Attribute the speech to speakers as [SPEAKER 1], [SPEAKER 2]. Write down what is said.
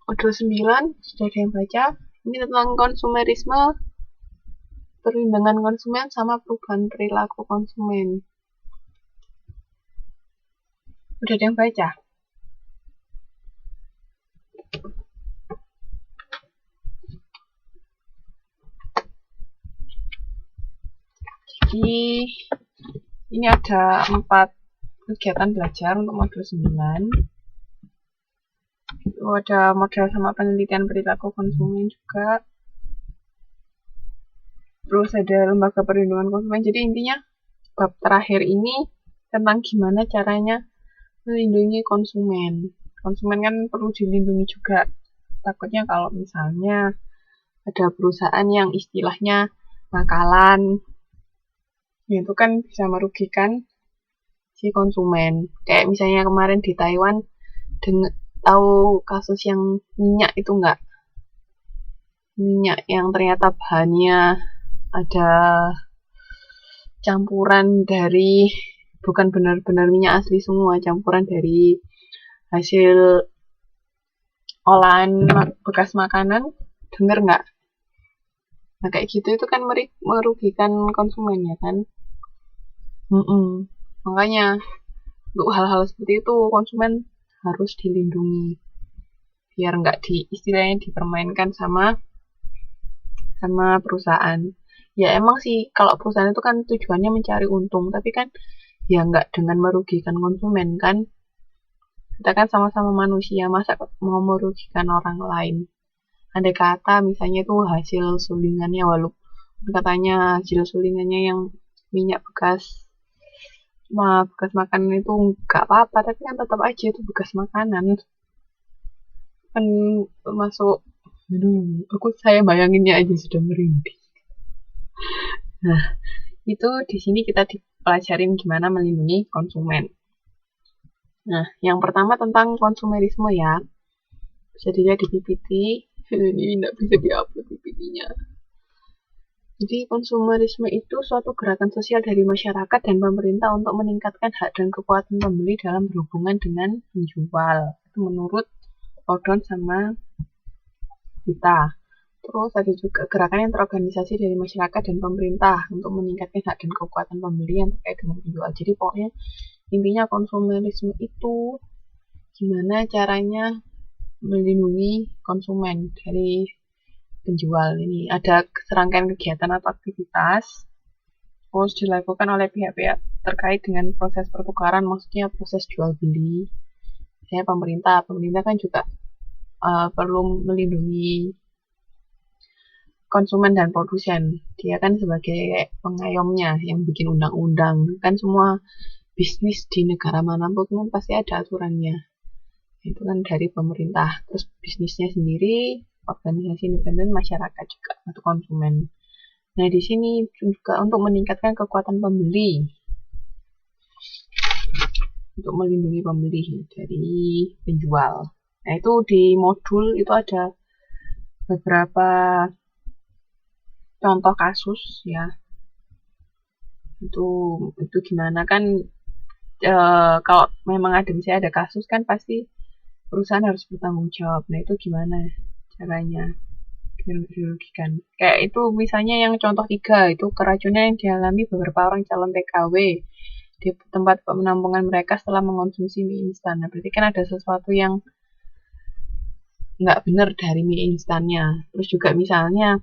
[SPEAKER 1] Modul 9 sudah ada yang baca. Ini tentang konsumerisme, perlindungan konsumen, sama perubahan perilaku konsumen. Udah ada yang baca? Jadi ini ada 4 kegiatan belajar untuk modul 9. Itu ada model sama penelitian perilaku konsumen juga. Terus ada lembaga perlindungan konsumen. Jadi intinya bab terakhir ini tentang gimana caranya melindungi konsumen. Konsumen kan perlu dilindungi juga. Takutnya kalau misalnya ada perusahaan yang istilahnya nakalan, itu kan bisa merugikan si konsumen. Kayak misalnya kemarin di Taiwan, tahu kasus yang minyak itu enggak? Minyak yang ternyata bahannya ada campuran dari, bukan benar-benar minyak asli semua, campuran dari hasil olahan bekas makanan. Denger nggak? Nah kayak gitu itu kan merugikan konsumen ya kan. Makanya untuk hal-hal seperti itu konsumen harus dilindungi biar nggak istilahnya dipermainkan sama perusahaan. Ya emang sih kalau perusahaan itu kan tujuannya mencari untung, tapi kan ya nggak dengan merugikan konsumen kan. Kita kan sama-sama manusia, masa mau merugikan orang lain. Andai kata misalnya itu hasil sulingannya, walaupun katanya hasil sulingannya yang minyak bekas makanan itu nggak apa-apa, tapi kan tetap aja itu bekas makanan. Kan masuk, saya bayanginnya aja sudah merinding. Nah, itu di sini kita dipelajarin gimana melindungi konsumen. Nah, yang pertama tentang konsumerisme ya. Bisa dilihat di PPT. Ini tidak bisa diupload PPT-nya. Jadi konsumerisme itu suatu gerakan sosial dari masyarakat dan pemerintah untuk meningkatkan hak dan kekuatan pembeli dalam berhubungan dengan penjual. Itu menurut Odon sama kita. Terus ada juga gerakan yang terorganisasi dari masyarakat dan pemerintah untuk meningkatkan hak dan kekuatan pembeli yang terkait dengan penjual. Jadi pokoknya intinya konsumerisme itu gimana caranya melindungi konsumen dari penjual. Ini ada serangkaian kegiatan atau aktivitas terus dilakukan oleh pihak-pihak terkait dengan proses pertukaran, maksudnya proses jual beli. Misalnya pemerintah kan juga perlu melindungi konsumen dan produsen. Dia kan sebagai pengayomnya yang bikin undang-undang. Kan semua bisnis di negara manapun kan pasti ada aturannya. Itu kan dari pemerintah. Terus bisnisnya sendiri, organisasi independen, masyarakat juga atau konsumen. Nah, di sini juga untuk meningkatkan kekuatan pembeli. Untuk melindungi pembeli dari penjual. Nah, itu di modul itu ada beberapa contoh kasus ya. Itu gimana kan kalau memang misalnya ada kasus kan pasti perusahaan harus bertanggung jawab. Nah, itu gimana caranya dirugikan. Kayak itu misalnya yang contoh 3 itu keracunan yang dialami beberapa orang calon TKW di tempat penampungan mereka setelah mengonsumsi mie instan. Nah, berarti kan ada sesuatu yang nggak benar dari mie instannya. Terus juga misalnya